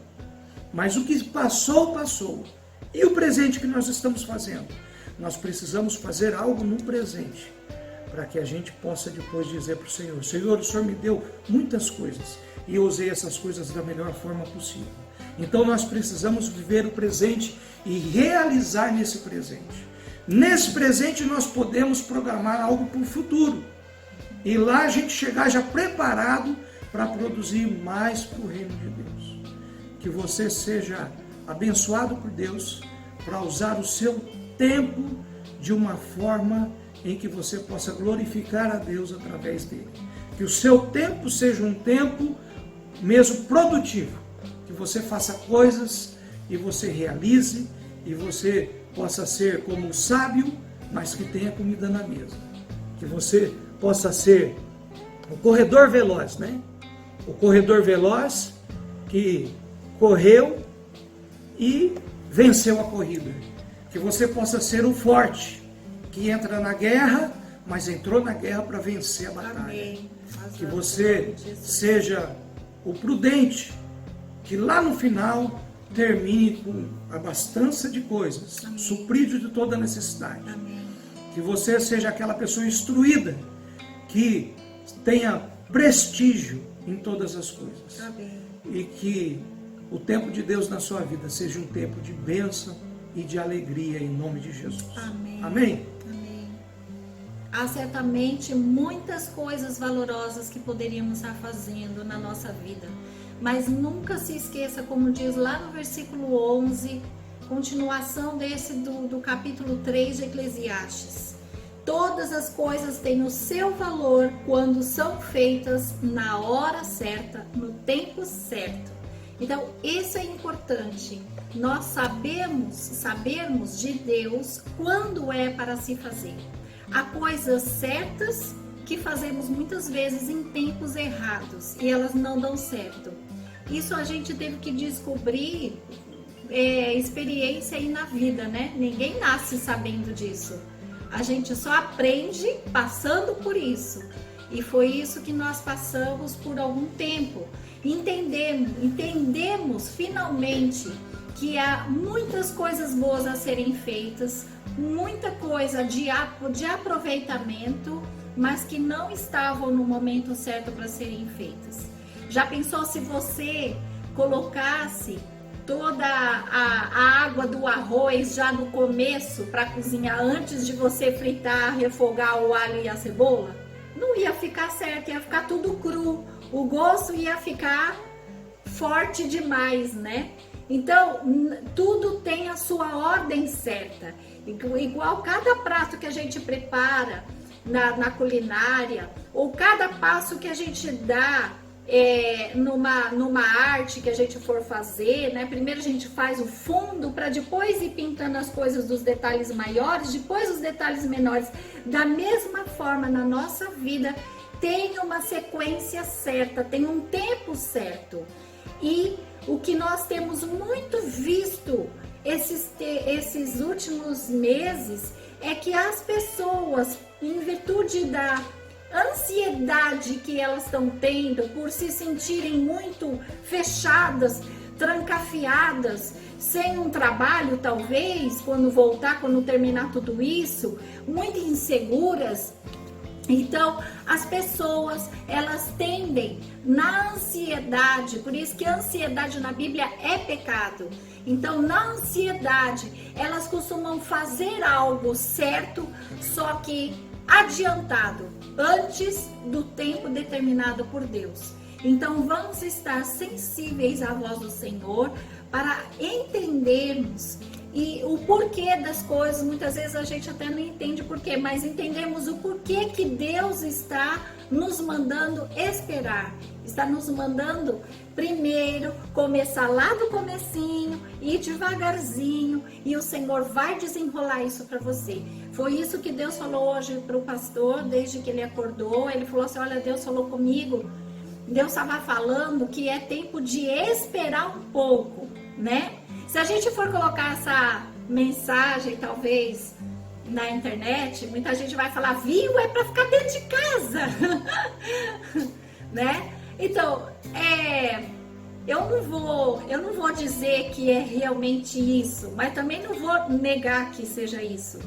Mas o que passou, passou. E o presente que nós estamos fazendo? Nós precisamos fazer algo no presente, para que a gente possa depois dizer para o Senhor: Senhor, o Senhor me deu muitas coisas, e eu usei essas coisas da melhor forma possível. Então nós precisamos viver o presente e realizar nesse presente. Nesse presente nós podemos programar algo para o futuro. E lá a gente chegar já preparado para produzir mais para o reino de Deus. Que você seja abençoado por Deus para usar o seu tempo de uma forma em que você possa glorificar a Deus através dele. Que o seu tempo seja um tempo mesmo produtivo. Que você faça coisas e você realize e você possa ser como um sábio, mas que tenha comida na mesa. Que você possa ser o corredor veloz, né? O corredor veloz que correu e venceu a corrida. Que você possa ser o forte que entra na guerra, mas entrou na guerra para vencer a batalha. Amém. Que você seja o prudente, que lá no final termine com a abastança de coisas, Amém. Suprido de toda necessidade. Amém. Que você seja aquela pessoa instruída, que tenha prestígio em todas as coisas. Amém. E que o tempo de Deus na sua vida seja um tempo de bênção e de alegria em nome de Jesus. Amém. Amém? Amém. Há certamente muitas coisas valorosas que poderíamos estar fazendo na nossa vida, mas nunca se esqueça, como diz lá no versículo 11, continuação desse do capítulo 3 de Eclesiastes: todas as coisas têm o seu valor quando são feitas na hora certa, no tempo certo. Então, isso é importante, nós sabermos de Deus quando é para se fazer. Há coisas certas que fazemos muitas vezes em tempos errados e elas não dão certo. Isso a gente teve que descobrir, experiência aí na vida, né? Ninguém nasce sabendo disso. A gente só aprende passando por isso. E foi isso que nós passamos por algum tempo. Entendemos finalmente que há muitas coisas boas a serem feitas, muita coisa de aproveitamento, mas que não estavam no momento certo para serem feitas. Já pensou se você colocasse toda a água do arroz já no começo para cozinhar, antes de você fritar, refogar o alho e a cebola? Não ia ficar certo, ia ficar tudo cru. O gosto ia ficar forte demais, né? Então, tudo tem a sua ordem certa. Igual cada prato que a gente prepara na culinária, ou cada passo que a gente dá numa arte que a gente for fazer, né? Primeiro a gente faz o fundo para depois ir pintando as coisas dos detalhes maiores, depois os detalhes menores. Da mesma forma, na nossa vida, tem uma sequência certa, tem um tempo certo. E o que nós temos muito visto esses últimos meses é que as pessoas, em virtude da ansiedade que elas estão tendo por se sentirem muito fechadas, trancafiadas, sem um trabalho talvez, quando voltar, quando terminar tudo isso, muito inseguras, Então, as pessoas, elas tendem na ansiedade, por isso que a ansiedade na Bíblia é pecado. Então, na ansiedade, elas costumam fazer algo certo, só que adiantado, antes do tempo determinado por Deus. Então, vamos estar sensíveis à voz do Senhor para entendermos e o porquê das coisas. Muitas vezes a gente até não entende o porquê, mas entendemos o porquê que Deus está nos mandando esperar. Está nos mandando primeiro começar lá do comecinho, ir devagarzinho, e o Senhor vai desenrolar isso para você. Foi isso que Deus falou hoje para o pastor, desde que ele acordou. Ele falou assim: olha, Deus falou comigo, Deus estava falando que é tempo de esperar um pouco, né? Se a gente for colocar essa mensagem, talvez, na internet, muita gente vai falar, viu, é para ficar dentro de casa, né? Então, eu não vou dizer que é realmente isso, mas também não vou negar que seja isso.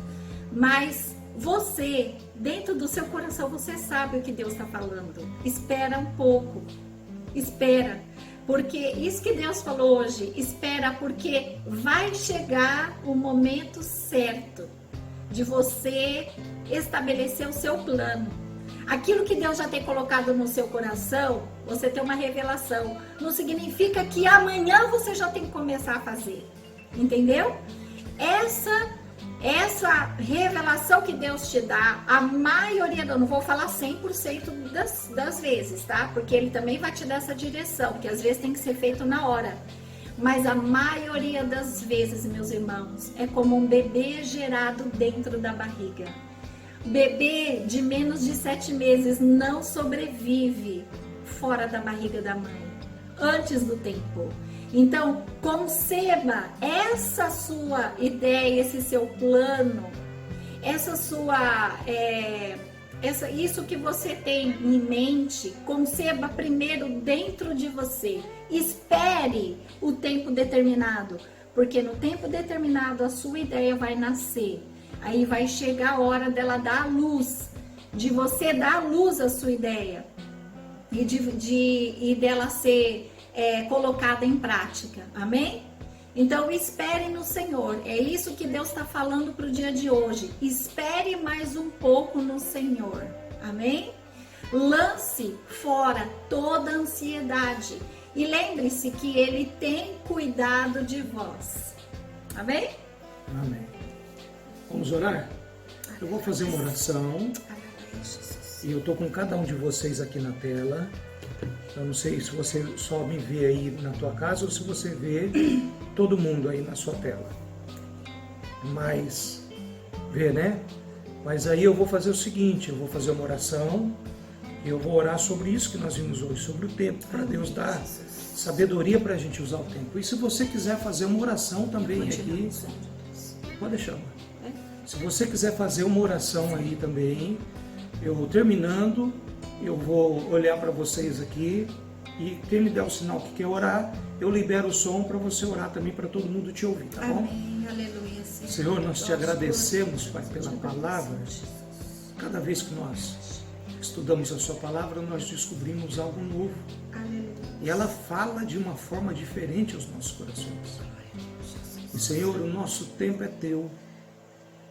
Mas você, dentro do seu coração, você sabe o que Deus está falando. Espera um pouco, espera. Porque isso que Deus falou hoje, espera, porque vai chegar o momento certo de você estabelecer o seu plano. Aquilo que Deus já tem colocado no seu coração, você tem uma revelação. Não significa que amanhã você já tem que começar a fazer. Entendeu? Essa revelação que Deus te dá, a maioria, eu não vou falar 100% das vezes, tá? Porque Ele também vai te dar essa direção, porque às vezes tem que ser feito na hora. Mas a maioria das vezes, meus irmãos, é como um bebê gerado dentro da barriga. Bebê de menos de 7 meses não sobrevive fora da barriga da mãe, antes do tempo. Então, conceba essa sua ideia, esse seu plano, essa sua, isso que você tem em mente, conceba primeiro dentro de você. Espere o tempo determinado, porque no tempo determinado a sua ideia vai nascer. Aí vai chegar a hora dela dar a luz, de você dar a luz à sua ideia e dela ser colocada em prática, amém? Então espere no Senhor, é isso que Deus está falando para o dia de hoje. Espere mais um pouco no Senhor, amém? Lance fora toda a ansiedade e lembre-se que Ele tem cuidado de vós, amém? Amém. Vamos orar? Eu vou fazer uma oração e eu estou com cada um de vocês aqui na tela. Eu não sei se você só me vê aí na tua casa ou se você vê todo mundo aí na sua tela. Mas, vê, né? Mas aí eu vou fazer o seguinte, eu vou fazer uma oração e eu vou orar sobre isso que nós vimos hoje, sobre o tempo, para Deus dar sabedoria para a gente usar o tempo. E se você quiser fazer uma oração também aqui, pode deixar. Se você quiser fazer uma oração aí também, eu terminando, eu vou olhar para vocês aqui e quem me der o sinal que quer orar, eu libero o som para você orar também, para todo mundo te ouvir, tá bom? Amém, aleluia, Senhor. Senhor, nós te agradecemos, Pai, pela palavra. Cada vez que nós estudamos a sua palavra, nós descobrimos algo novo. Aleluia. E ela fala de uma forma diferente aos nossos corações. E Senhor, o nosso tempo é teu.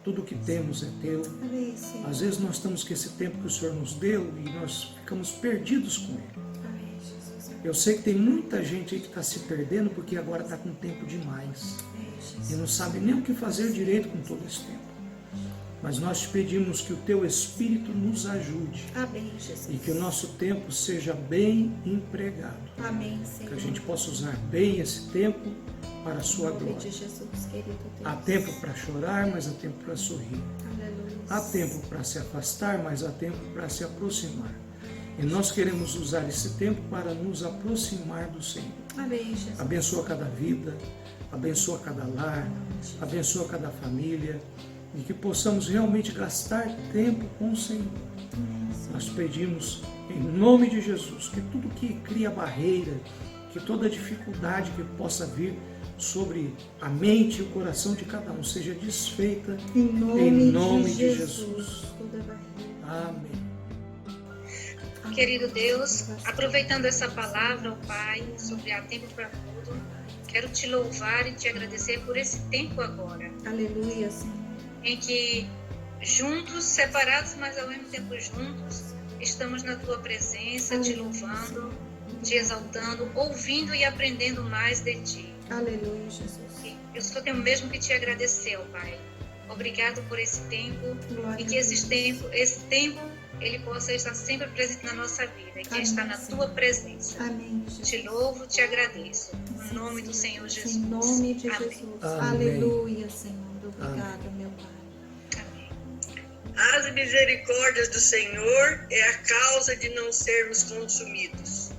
Tudo que temos é teu. Amém, Senhor. Às vezes nós estamos com esse tempo que o Senhor nos deu e nós ficamos perdidos com ele. Amém, Jesus. Eu sei que tem muita gente aí que está se perdendo porque agora está com tempo demais. Amém, Jesus. E não sabe nem o que fazer direito com todo esse tempo. Mas nós te pedimos que o teu Espírito nos ajude. Amém, Jesus. E que o nosso tempo seja bem empregado. Amém, Senhor. Que a gente possa usar bem esse tempo para a sua Em nome glória. de Jesus, querido Deus. Há tempo para chorar, mas há tempo para sorrir. Aleluia. Há tempo para se afastar, mas há tempo para se aproximar. E nós queremos usar esse tempo para nos aproximar do Senhor. Amém, Jesus. Abençoa cada vida, abençoa cada lar, abençoa cada família. E que possamos realmente gastar tempo com o Senhor. Nós pedimos em nome de Jesus que tudo que cria barreira, que toda dificuldade que possa vir sobre a mente e o coração de cada um seja desfeita Em nome de de Jesus. Toda barreira. Amém. Querido Deus, aproveitando essa palavra, ó Pai, sobre há tempo para tudo, quero te louvar e te agradecer por esse tempo agora, Aleluia, Senhor. em que juntos, separados, mas ao mesmo tempo juntos, estamos na tua presença, te louvando, te exaltando, ouvindo e aprendendo mais de ti. Aleluia, Jesus. Eu só tenho mesmo que te agradecer, ó Pai. Obrigado por esse tempo Glória e que a esse tempo, ele possa estar sempre presente na nossa vida e que Amém, está na Senhor. tua presença. Amém, Jesus. Te louvo, te agradeço. Sim, Em nome do Senhor. Senhor Jesus. Em nome de Amém. Jesus. Amém. Aleluia, Senhor. Obrigada, meu Pai. Amém. As misericórdias do Senhor é a causa de não sermos consumidos.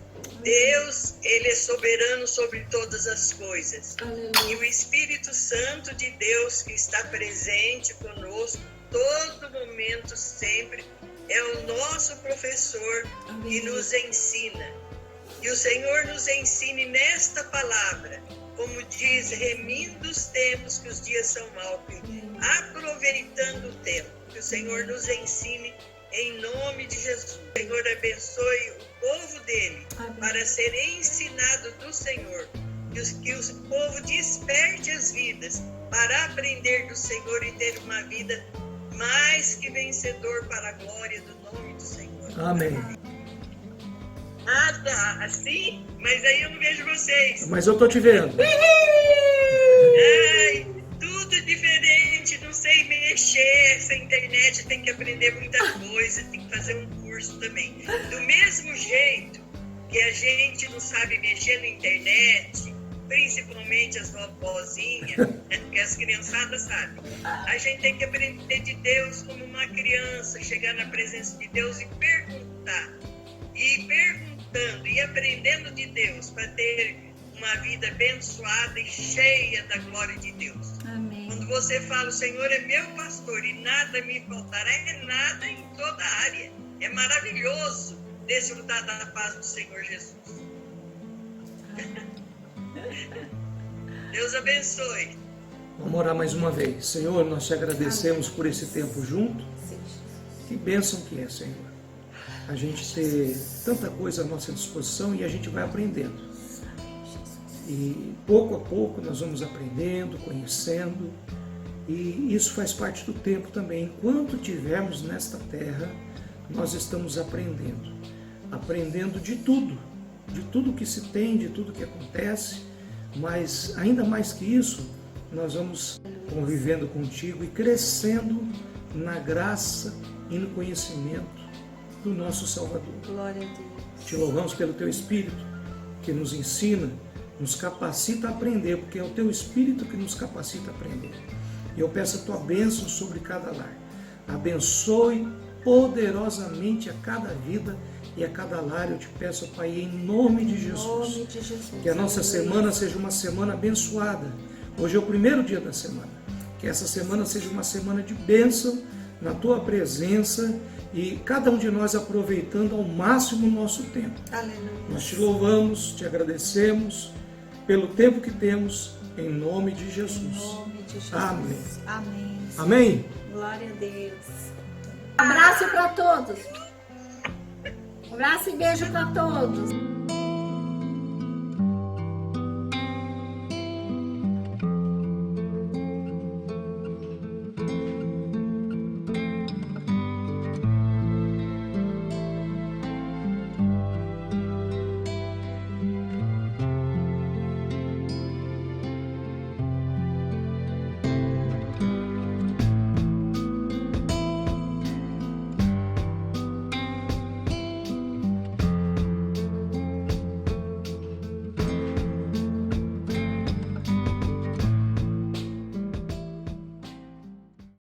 Deus, Ele é soberano sobre todas as coisas. E Aleluia. o Espírito Santo de Deus, que está presente conosco todo momento, sempre, é o nosso professor que Amém. nos ensina. E o Senhor nos ensine nesta palavra, como diz, remindo os tempos que os dias são maus, aproveitando o tempo. Que o Senhor nos ensine em nome de Jesus. O Senhor abençoe o povo dele Amém. para ser ensinado do Senhor. Que o povo desperte as vidas para aprender do Senhor e ter uma vida mais que vencedor para a glória do nome do Senhor. Amém. Ah, tá. Assim? Mas aí eu não vejo vocês. Mas eu tô te vendo. Ai, tudo diferente, não sei mexer. Essa internet tem que aprender muita coisa, tem que fazer um curso também. Do mesmo jeito que a gente não sabe mexer na internet, principalmente as vovozinhas, porque as criançadas sabem. A gente tem que aprender de Deus como uma criança, chegar na presença de Deus e perguntar. E perguntando e aprendendo de Deus para ter uma vida abençoada e cheia da glória de Deus. Amém. Quando você fala, o Senhor é meu pastor e nada me faltará, é nada em toda a área. É maravilhoso desfrutar da paz do Senhor Jesus. Deus abençoe. Vamos orar mais uma vez. Senhor, nós te agradecemos por esse tempo junto. Que bênção que é, Senhor. A gente ter tanta coisa à nossa disposição e a gente vai aprendendo. E pouco a pouco nós vamos aprendendo, conhecendo. E isso faz parte do tempo também. Enquanto estivermos nesta terra, nós estamos aprendendo. Aprendendo de tudo que se tem, de tudo que acontece. Mas ainda mais que isso, nós vamos convivendo contigo e crescendo na graça e no conhecimento do nosso Salvador. Glória a Deus. Te louvamos pelo teu Espírito, que nos ensina, nos capacita a aprender, porque é o teu Espírito que nos capacita a aprender. E eu peço a tua bênção sobre cada lar. Abençoe poderosamente a cada vida e a cada lar. Eu te peço, Pai, em nome de Em Jesus. nome de Jesus. Que a nossa semana seja uma semana abençoada. Hoje é o primeiro dia da semana. Que essa semana seja uma semana de bênção na tua presença e cada um de nós aproveitando ao máximo o nosso tempo. Aleluia. Nós te louvamos, te agradecemos pelo tempo que temos, em nome de Em Jesus. nome de Jesus. Amém. Amém. Amém? Glória a Deus. Abraço para todos. Abraço e beijo para todos.